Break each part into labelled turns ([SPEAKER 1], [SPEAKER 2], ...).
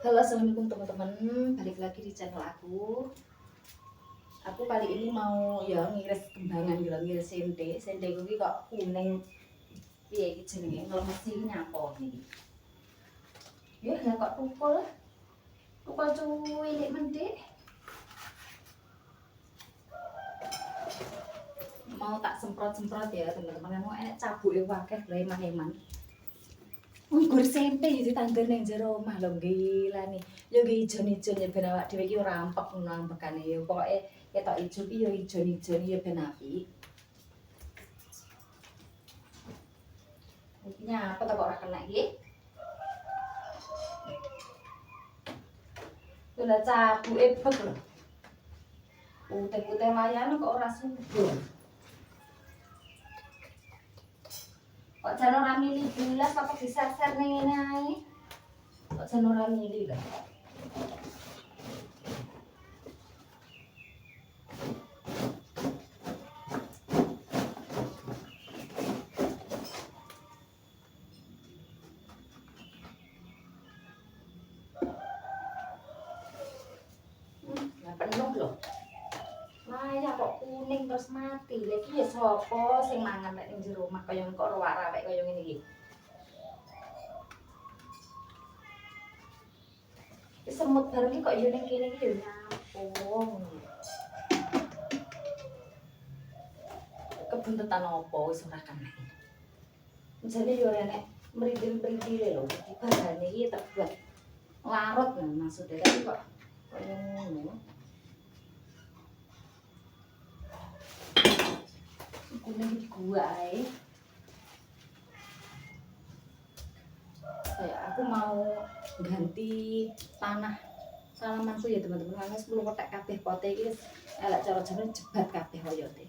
[SPEAKER 1] Halo, assalamualaikum teman-teman, balik lagi di channel aku. Aku kali ini mau ya ngiris kembangan gitu, ngiris sente. Sente gue kok kuning, piye iki jenenge, ngelemesi nyapa iki. Ya kok tukul cuwilik mendik. Mau tak semprot-semprot ya teman-teman, mau enak cabuke wakeh lho eman-eman. Nggur sente iki ditandur ning jero omah lho gila nih. Ya nggih ijon-ijon ya ben awak dhewe iki ora rampek ngono ampekane ya. Pokoke ketok ijo iki ya ijon-ijon ya ben apik. Iki nyapa ta kok ora kena iki? Lha cabuke bek lho. Putih-putih layan kok ora subur. Kok jan ora mili bilas apa diser-ser ning ngene ae. Kok jan ora mili lho. Penuh lho. Maya kok kuning terus mati. Lha iki ya sapa sing mangan nek ning jero omah kaya kok ora awake kaya ngene iki. Semut bareng iki kok yo ning kene iki yo nyampung. Kebuntetan apa wis ora kena. Jane yo enek mrindil-mrindile lho. Dibandane iki terbuat larut maksudnya tapi kok kaya ngono. Kuning di gua ae. Kayak aku mau ganti tanah tanamanku ya teman-teman. Karena 10 kotak kabeh pote iki wis elek cara jeneng jebat kabeh oyote.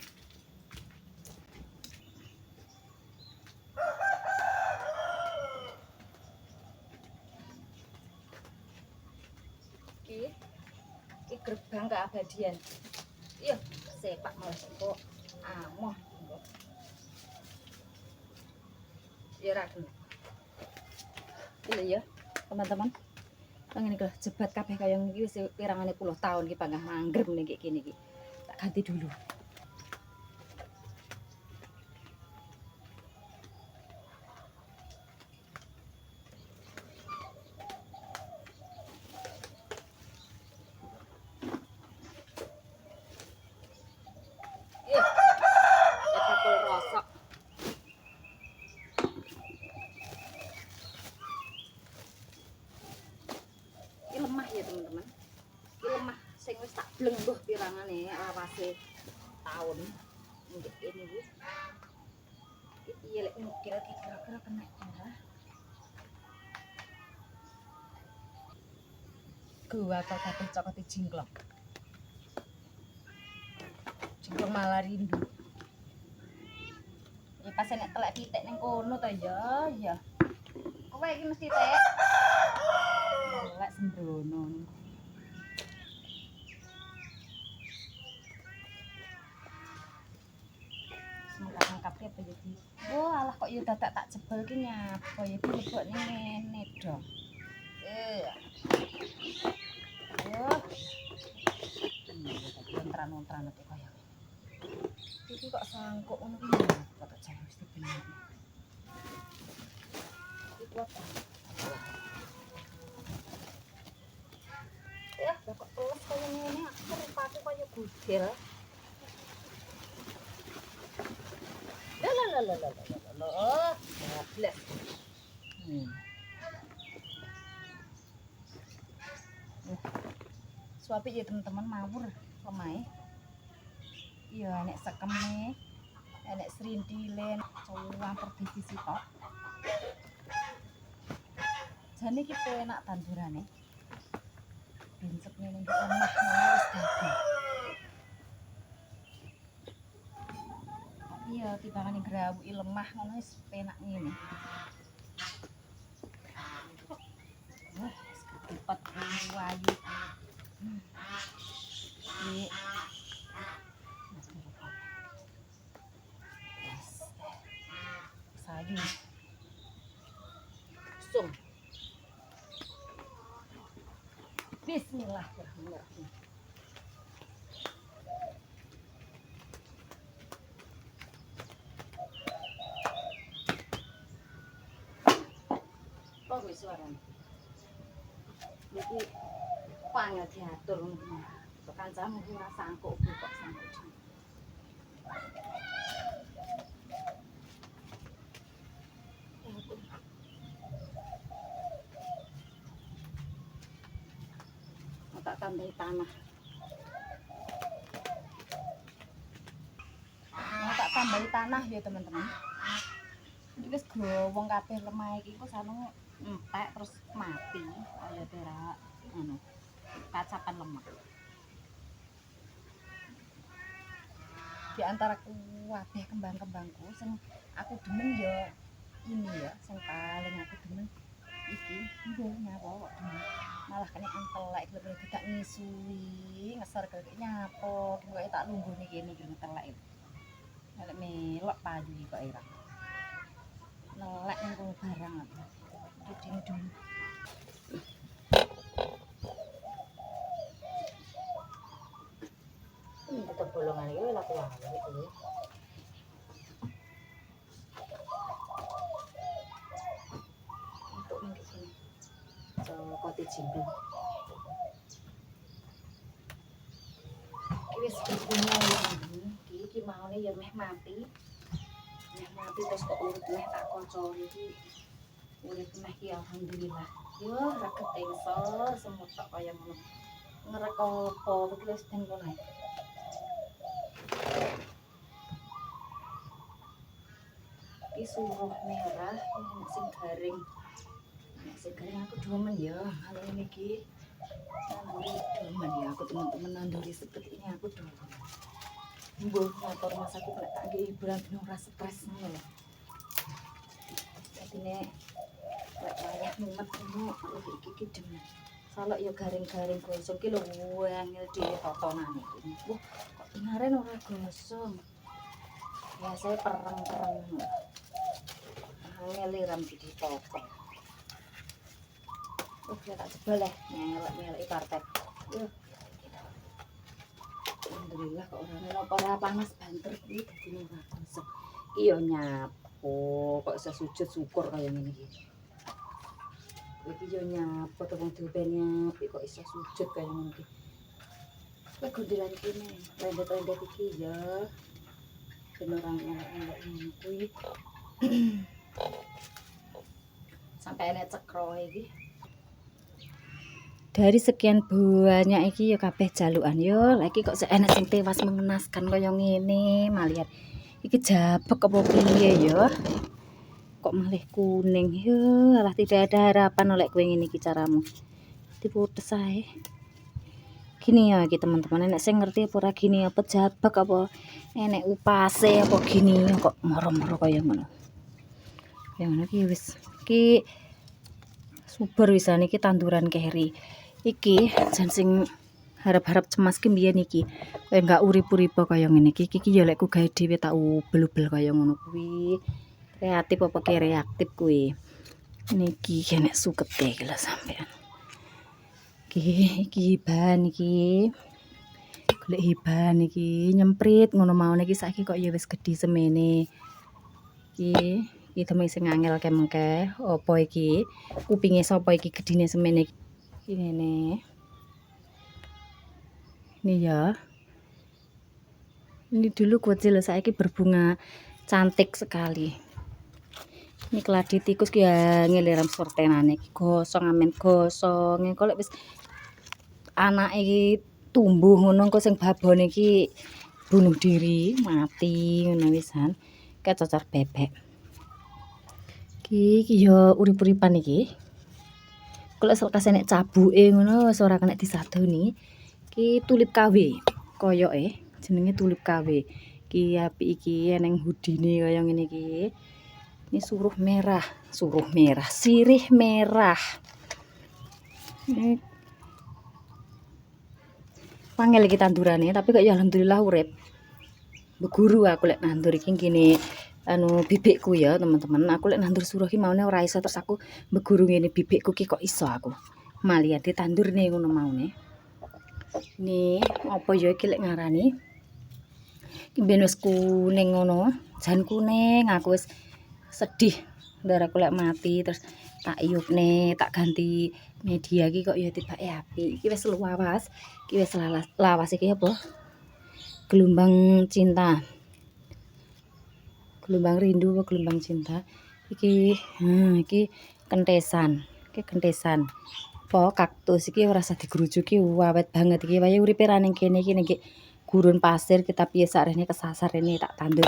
[SPEAKER 1] Iki gerbang keabadian. Iya, sepak malah kok amoh. Ya ragu. Iya ya, teman-teman. Ngene iki jebat kabeh kaya ngene iki wis pirangane puluh tahun iki panggah manggrem ning kene iki. Tak ganti dulu. Lemah ya teman-teman. Iki lemah sing wis tak blenggoh pirangane lawase tahun. Nggih kene iki. Iki ya lek mukir iki kira-kira kena ora. Gua kok kabeh cokot jingklok. Jingklok malah rindu. Ya pas nek telek pitik ning kono to ya, ya. Kowe iki mesti tek. Lek sembrono. Mengkap-mengkap apa jadi. Oh, alah kok yo dadak tak jebol ki nyapa ya iki lebok ning ngene dong. Oh. Lontran-lontran iki kaya. Iki kok sangkuk ngono ki kok tak jare mesti bener. Iki kuat. Ya, kok teles kaya ngene aku rupaku kaya gudel. Lah. Blek. Suapi ya teman-teman mawur pemae. Iya nek sekeme, nek serintilen, cowang perdivisi tok. Jane iki penak tandurane. Bincep ngene iki lemah wis dadi. Iya timbangane grawuki lemah ngono wis penak ngene. Wah, cepet wayu. Iki sayu. Sum. Bismillahirrahmanirrahim. Kok wis suarane? Iki pangil diatur ngono. Kok kancamu ki ora sangkuk kok sangkuk. Tak tambahi tanah. Tak tambahi tanah ya teman-teman. Iki wis growong kabeh lemah iki kok sanu entek terus mati kaya berak anu kacapan lemak. Di antara kabeh kembang-kembangku sing aku demen ya ini ya sing paling aku demen iki nggih nyapo kok demen. Malah kene antelek bener-bener tak nyisui ngeser kaya nyapo kok tak lunggune kene iki ntelek. Nek melok payu kok ira. Nelek nang barang apa. Dene dulu. Ini tetep bolongan iki lha kuwi iki. Untuk ning sini. Kote jimbi. Iki wis bunga iki maune ya meh mati. Meh mati terus kok urip meh tak kocori iki. Urip meh ki alhamdulillah. Yo ra ketensor semut tok kaya ngono. Ngerekopo iki wis den kono. Iki suruh merah, ini sing garing. Nek sing garing aku demen ya, kalau ini iki nanduri demen ya, aku teman-teman nanduri seperti ini aku demen. Mbuh motor mas aku nek tak nggih hiburan ben ora stres ngono lho. Dadi nek wayah mumet ngono aku iki demen. Salok ya garing-garing gosong ki lho angel dhewe totonane iki. Wah, kok kemarin ora gosong. Ya saya pereng-pereng. Ngeliram di toko. Ya tak jebol ya, ngelak-ngelak karpet. Alhamdulillah kok ora panas banter iki dadi ora gosong. Iya nyapo, kok iso sujud syukur kaya ngene iki. Iki yo nyapo to wong diopeni apik kok iso sujud kaya ngono iki. Kowe gondelan kene, rendet-rendet iki ya. Ben ora ngelak-ngelak ngono kuwi. Sampai enek cekro iki. Dari sekian banyak iki ya kabeh jalukan yo, lagi kok enek sing tewas mengenaskan kaya ngene, malihat. Iki jabek apa piye ya? Kok malih kuning yo, alah tidak ada harapan oleh kowe ngene iki caramu. Diputus ae. Gini ya iki teman-teman, enek sing ngerti apa ora gini apa jabek apa enek upase apa gini kok moro-moro kaya ngono. Ya ngono iki wis. Iki subur wisan iki tanduran keri. Iki jan sing harap-harap cemas ki mbiyen iki. Kowe enggak urip-urip kaya ngene iki. Iki ya lek ku gawe dhewe tak ubel-ubel kaya ngono kuwi. Kreatif apa ki reaktif kuwi. Niki kene sukete iki lho sampean. Iki bahan iki. Golek hiban iki nyemprit ngono maune iki saiki kok ya wis gedhi semene. Iki temen sing angel kemengke apa iki kupinge sapa iki gedine semene iki ngene. Ini ya. Ini dulu kecil saiki berbunga cantik sekali. Ini keladi tikus ki ya ngeliram sortenane iki gosong amen gosong kok lek wis anake iki tumbuh ngono kok sing babone iki bunuh diri mati ngono wisan kecocor bebek. Iki ya urip-uripan iki. Kok lek selkas enek cabuke ngono wis ora kena disadoni. Iki tulip KW koyoke jenenge tulip KW. Iki apik iki eneng hudine kaya ngene iki. Ini sirih merah. Ini pangel iki tandurane tapi kok ya alhamdulillah urip. Beguru aku lek nandur iki ngene anu bibikku ya teman-teman. Aku lek nandur suruh ki maune ora iso terus aku beguru ngene bibikku ki kok iso aku. Malihat ditandur nih ngono maune. Nih, apa ya iki lek ngarani? Iki ben wis kuning ngono. Jan kuning aku wis sedih. Darahku lek mati terus tak iyupne, tak ganti media iki kok ya tibake apik. Iki wis lawas. Iki wis lawas iki apa? Gelombang cinta. Gelombang rindu apa gelombang cinta? Iki kentesan. Iki kentesan. Po kaktus iki ora usah digerujuki awet banget iki wae uripe ra ning kene iki ning gurun pasir kita piye sarene kesasar rene tak tandur.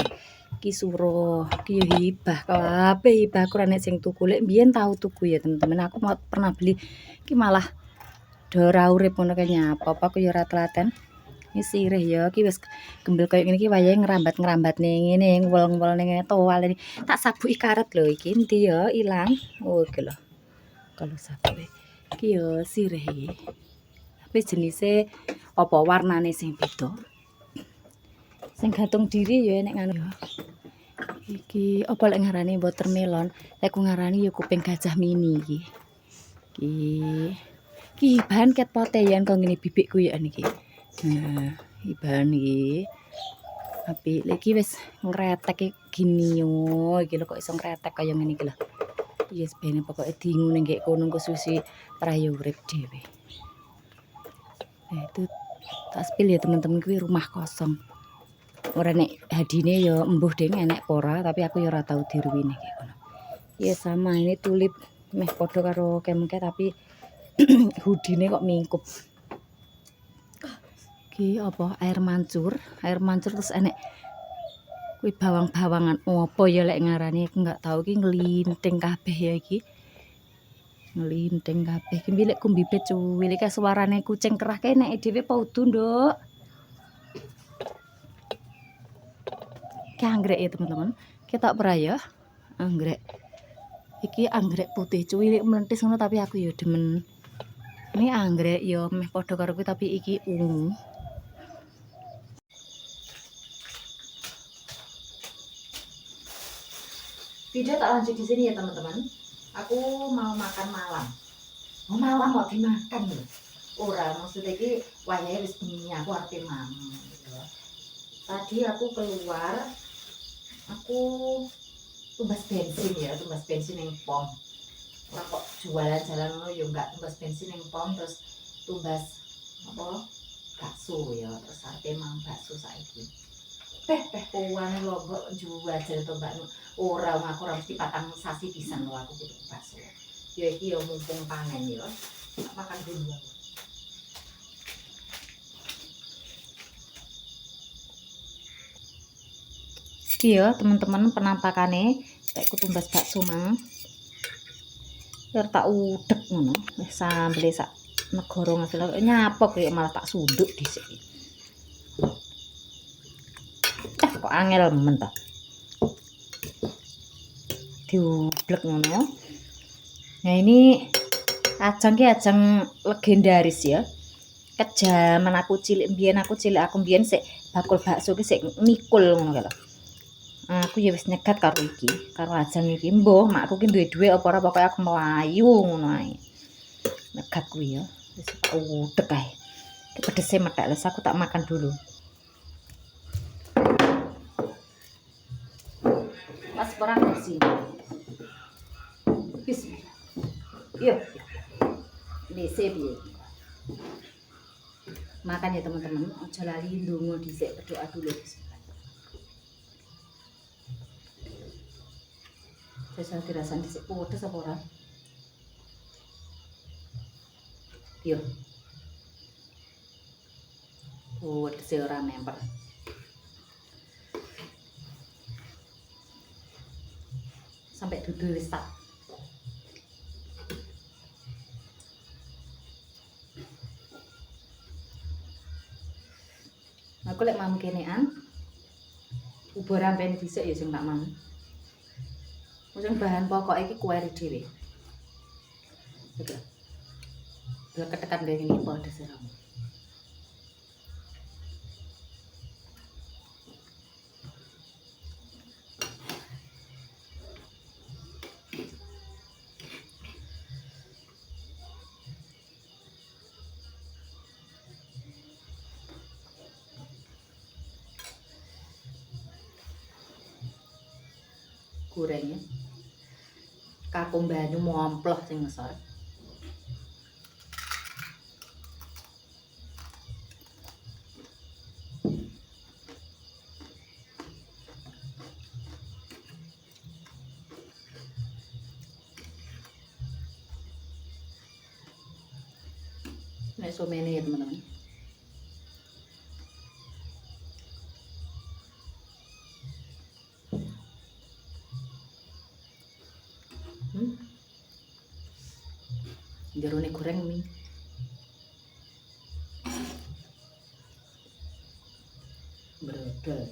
[SPEAKER 1] Iki suruh, iki yo hibah kabeh hibah aku ra nek sing tuku lek biyen tau tuku ya temen-temen aku mau pernah beli iki malah do ora urip ngono kae nyapa apa aku yo ora telaten. Iki sirih ya iki wis gembel koyo ngene iki wayahe ngrambat-ngrambat ning ngene ngwel-ngwel ning ngene towal ini. Tak sabuki karet lho iki endi ya ilang. Oh iki lho. Kalau sabuke iki yo sirih iki. Tapi jenise apa warnane sing beda. Sing gantung diri ya nek ngono ya. Iki apa lek ngarani watermelon, lek ku ngarani ya kuping gajah mini iki. Iki bahan ket pote yen kok ngene bibikku ya niki. Nah, bahan iki. Apik lek iki wis ngretek gini yo, iki lho kok iso ngretek kaya ngene iki lho. Yes bene pokoke dingu ning gek kono engko susi prayo urip dhewe. Nah, itu tak spill ya teman-teman kuwi rumah kosong. Ora nek hadine ya embuh ding enek ora tapi aku ya ora tau diruwine kayak ngono. Ya sama ini tulip meh padha karo kemke tapi hudine kok mingkup. Iki apa air mancur terus enek kuwi bawang-bawangan apa ya lek ngarani aku enggak tahu iki nglinting kabeh ya iki. Nglinting kabeh iki lek kumbibet cuwil iki suarane kucing kerah kae nek dhewe apa udu, Nduk. Iki anggrek ya teman-teman. Ketok pra ya. Anggrek. Iki anggrek putih cuwilik mlentis ngono tapi aku ya demen. Ini anggrek ya meh padha karo kuwi tapi iki ungu. Video tak lanjut di sini ya teman-teman. Aku mau makan malam. Mau malam mau dimakan lho. Ora maksudnya iki wayahe wis bengi aku arep mangan gitu. Tadi aku keluar aku tumbas bensin yang pom. Ora kok jualan jalan ngono ya enggak tumbas bensin yang pom terus tumbas apa bakso ya terus arep mang bakso saiki. Teh puan lho kok jual jare to mbak ora aku ora mesti patang sasi pisan lho aku kudu bakso. Ya iki ya mumpung panen ya. Tak makan dulu aku. Iki ya teman-teman penampakane lek kutumbas bakso mang. Biar tak udek ngono. Wis sambele sak negara ngasih nyapok ya malah tak sunduk dhisik. Kok angel men ta. Diublek ngono. Nah ini ajang ki ajang legendaris ya. Kejaman aku cilik aku mbiyen sik bakul bakso ki sik mikul ngono lho. Aku ya wis nyegat karo iki, karo ajang iki. Mbah, makku ki duwe apa ora pokoke aku melayu ngono ae. Nyegat kuwi ya. Wis tak udek ae. Iki pedese methek les aku tak makan dulu. Mas perang bersih. Bismillah. Yuk. Dese piye? Makan ya teman-teman, aja lali ndonga dhisik berdoa dulu. Saya dirasain dhisik pedes apa ora? Yuk. Pedes ora memper. Sampai dudul wis tak. Aku lek mam kenean ubur ampen dhisik ya sing tak mam. Sing bahan pokok iki kuweri dhewe. Iki. Lah ketekan ngene iki pedes ora. gorengnya. Kakung banyu momploh sing ngesor. Nek somene ya teman-teman. Jerone goreng mie. Bredel.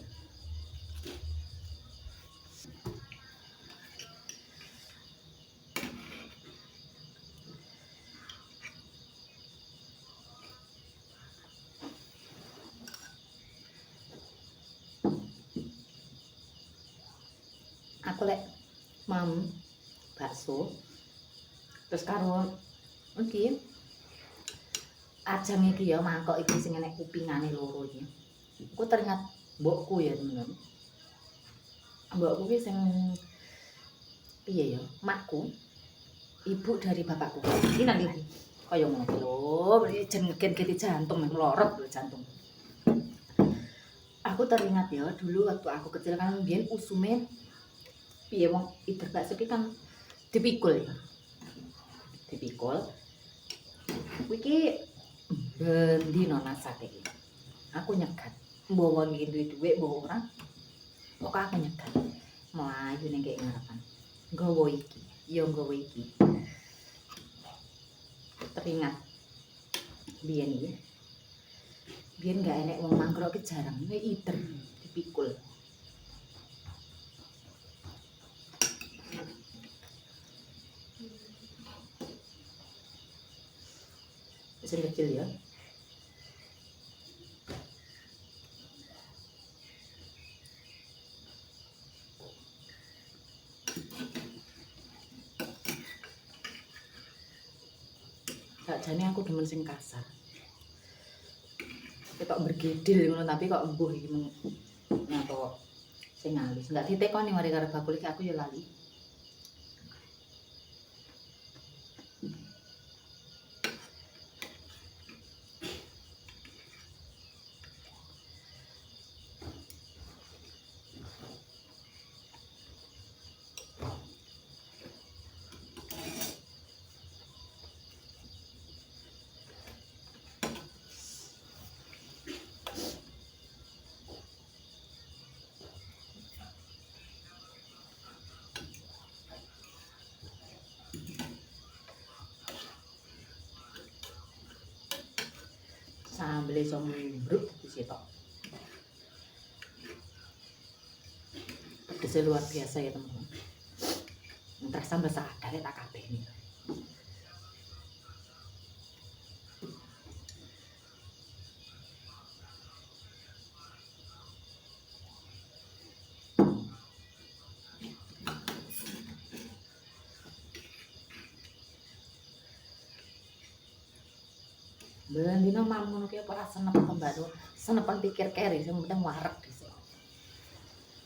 [SPEAKER 1] Aku lek bakso terus karo iki ajang iki ya mangkok iki sing enek kupingane loro iki. Aku teringat mbokku ya teman-teman. Mbokku ki sing piye ya? Makku, ibu dari bapakku. Iki nanti kaya ngono ki lho, jenegen jantung melorot lho jantung. Aku teringat ya dulu waktu aku kecil kan biyen usume piye wong ider bakso ki kan dipikul ya. Dipikul. Iki bendino nasate iki. Aku nyegat. Mbok wong iki duwe dhuwit mbok ora. Kok aku nyegat. Melayu ning kek ngarepan. Nggawa iki, ya nggawa iki. Teringat biyen iki. Biyen gak enek wong mangkrok ki jarang, nek ider dipikul. Mesin kecil ya. Sakjane aku demen sing kasar. Ketok bergedil ngono tapi kok embuh iki nyato sing halus. Enggak ditekoni mari karo bakul iki aku ya lali. Sambel iso mbruk disitok. Pedesnya luar biasa ya teman-teman. Terus sambal sadar tak kabeh ini. Bendino mam ngono ki ora senep pembaru, senepan pikir keri sing penting wareg dhisik.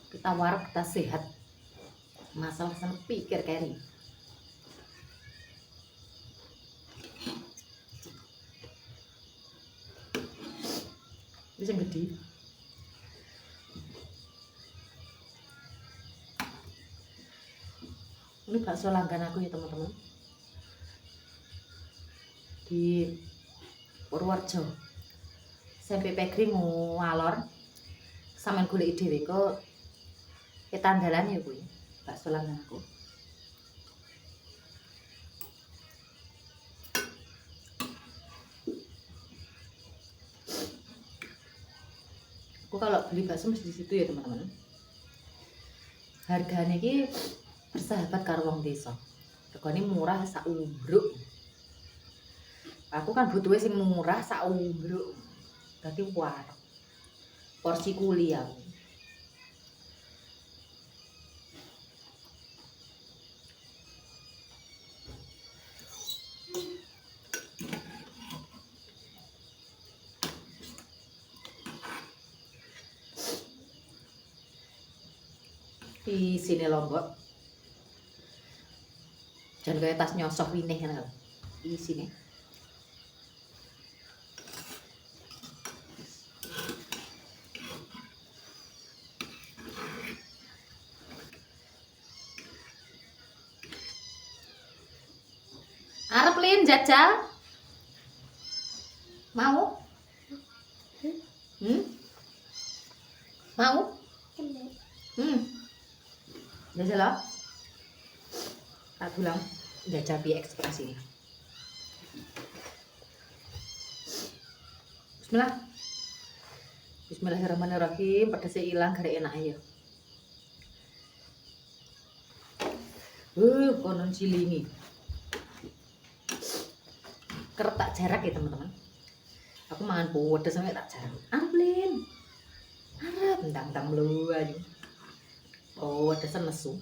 [SPEAKER 1] Kita wareg kita sehat. Masalah senep pikir keri. Wis gede. Ini bakso langganan aku ya teman-teman. Di Purworejo. Sampai pegring ngalor. Sampeyan goleki dhewe kok ketandalan ya kuwi. Bakso langganan aku. Aku kalau beli bakso mesti di situ ya teman-teman. Harganya ki bersahabat karo wong desa. Regane murah sak umbruk. Aku kan butuhe sing murah sak umbruk. Dadi wareg. Porsi kuli aku. Di sini Lombok Jan kaya tas nyosok winih ngono lho. Isine. Arep lin jajal? Mau? Mau? Jajal lah. Tak bilang jajal piye ekspresi. Bismillah. Bismillahirrahmanirrahim. Pedasnya hilang, gara enak ya. Konon cilingi. Kerep tak jarak ya teman-teman. Aku mangan pedes sampai tak jarak. Amplin. Arep ndang-ndang melu aja. Oh, pedesan nesu.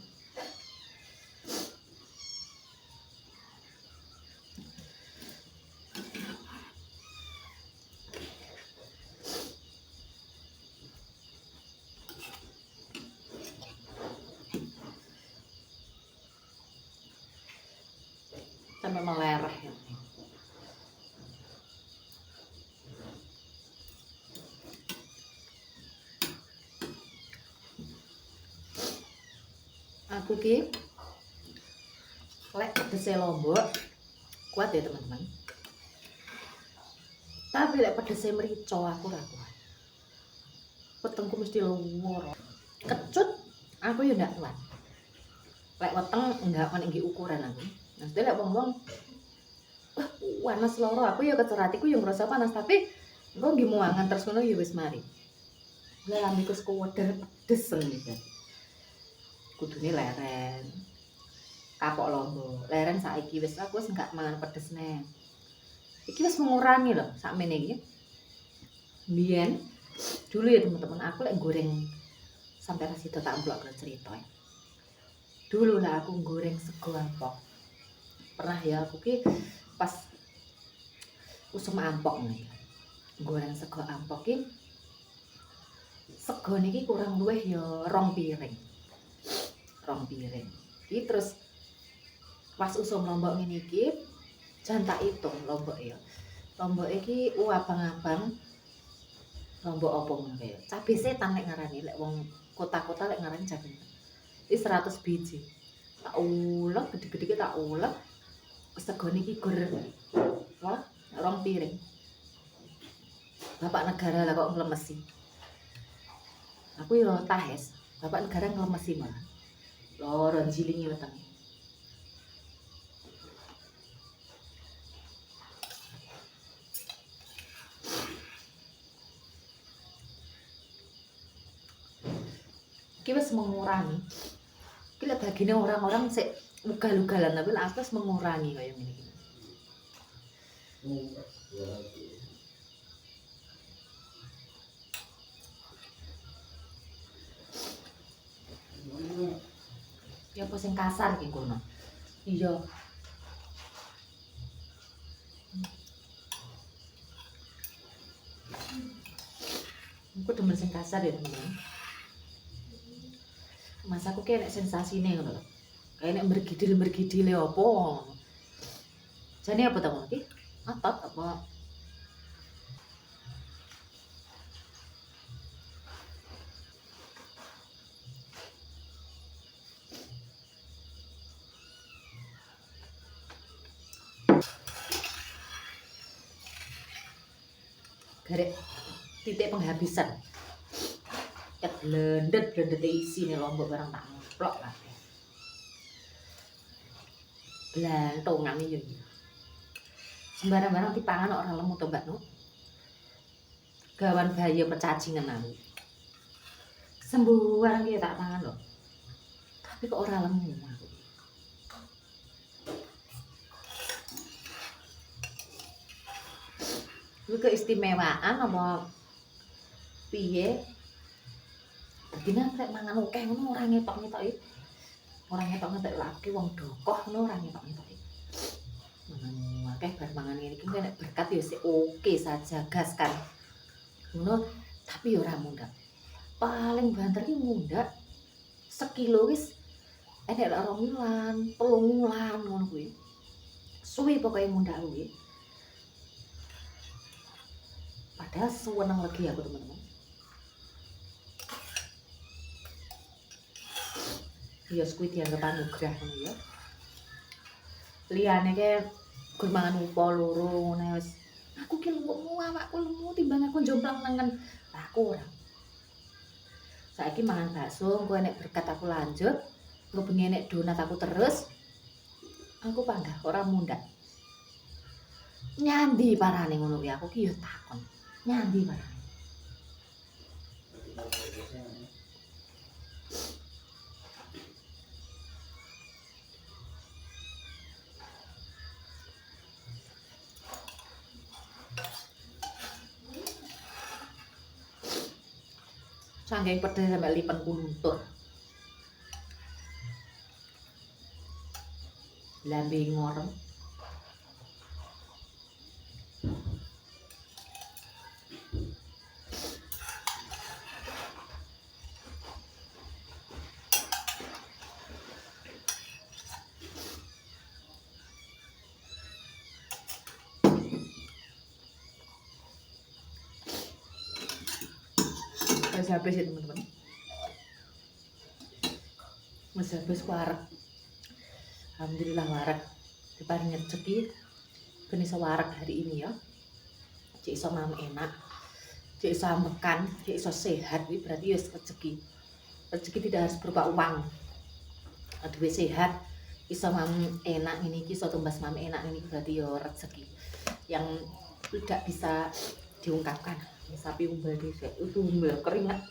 [SPEAKER 1] Sampai melerah ya. Aku ki lek pedese Lombok kuat ya teman-teman. Tapi lek pedese merica aku ora kuat. Wetengku mesti luwur. Kecut aku ya ndak kuat. Lek weteng enggak kan iki ukuran aku. Nah, lek wong-wong panas loro aku ya keceratiku yang ngerasa panas tapi engko nggih muangan terus ngono ya wis mari. Lah lambeku sekuweder pedes iki. Kudune leren. Kapok Lombok. Leren saiki wis aku wis enggak mangan pedes neh. Iki wis mengurangi loh sakmene iki. Mbiyen dulu ya teman-teman aku lek goreng sampai pas itu tak blok cerita ya. Dulu lah aku goreng sego ampok. Pernah ya aku ki pas usum ampok nih. Goreng sego ampok ki sego niki kurang luwih ya 2 piring. 2 piring. Iki terus pas usum lombok ngene iki jan tak hitung lombok ya. Lombok iki abang-abang lombok apa ngono ya. Cabe setan lek ngarani lek wong kota-kota lek ngarani cabe. Iki 100 biji. Tak ulek gede-gede tak ulek. Segone iki gur wah 2 piring. Bapak negara lah kok nglemesi. Aku yo tahes. Bapak negara nglemesi malah. Loro jilingi wetenge. Iki wis mengurangi. Iki lek bagine orang-orang sik ugal-ugalan tapi lek aku wis mengurangi kaya ngene iki. Ya apa sing kasar iki kono. Iya. Aku demen sing kasar ya teman-teman. Mas aku kayak nek sensasine ngono lho. Kayak nek mergidil-mergidile apa. Jane apa ta ngono iki? Otot apa? Garek titik penghabisan. Ket blendet isi nih lombok barang tak ngeplok kabeh. Blantongan iki yo. Sembarang-barang dipangan ora lemu to Mbak Nuk. Gawan bahaya pecacingan aku. Sembarang iki tak pangan lho. Tapi kok ora lemu aku. Kuwi keistimewaan apa piye? Dadi nek mangan akeh ngono ora ngetok-ngetok iki. Ora ngetok-ngetok lagi wong dokoh ngono ora ngetok-ngetok iki. Mangan akeh bar mangan ngene iki nek berkat ya sik oke saja gas kan. Ngono tapi ya ora mundhak. Paling banter ki mundhak sekilo wis enek lek 2 wulan, 3 wulan ngono kuwi. Suwi pokoke mundhak kuwi. Padahal seneng legi aku teman-teman. Ya kuwi dianggap anugrah ngono ya. Liyane ke gur mangan upo loro ngene wis. Aku ki lemu, awakku lemu timbang aku jomplang nengen. Aku ora. Saiki mangan bakso, engko enek berkat aku lanjut. Engko bengi enek donat aku terus. Aku panggah ora mundhak. Nyandi parane ngono kuwi aku ki ya takon. Nyandi parane. Saking pedes sampe lipen kuluntur. Lambe ngorem. Wis habis ya teman-teman. Wis habis wareg. Alhamdulillah wareg. Diparingi rezeki ben iso wareg hari ini ya. Cek iso mam enak. Cek iso ambekan, cek iso sehat kuwi berarti ya rezeki. Rezeki tidak harus berupa uang. Duwe sehat, iso mam enak ini iki iso tumbas mam enak ini berarti ya rezeki yang tidak bisa diungkapkan. Sapi umbel dhisik, itu umbel keringat.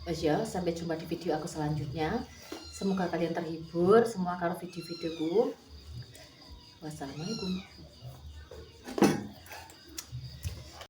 [SPEAKER 1] Wes ya, sampai jumpa di video aku selanjutnya. Semoga kalian terhibur semua karo video-videoku. Wassalamualaikum.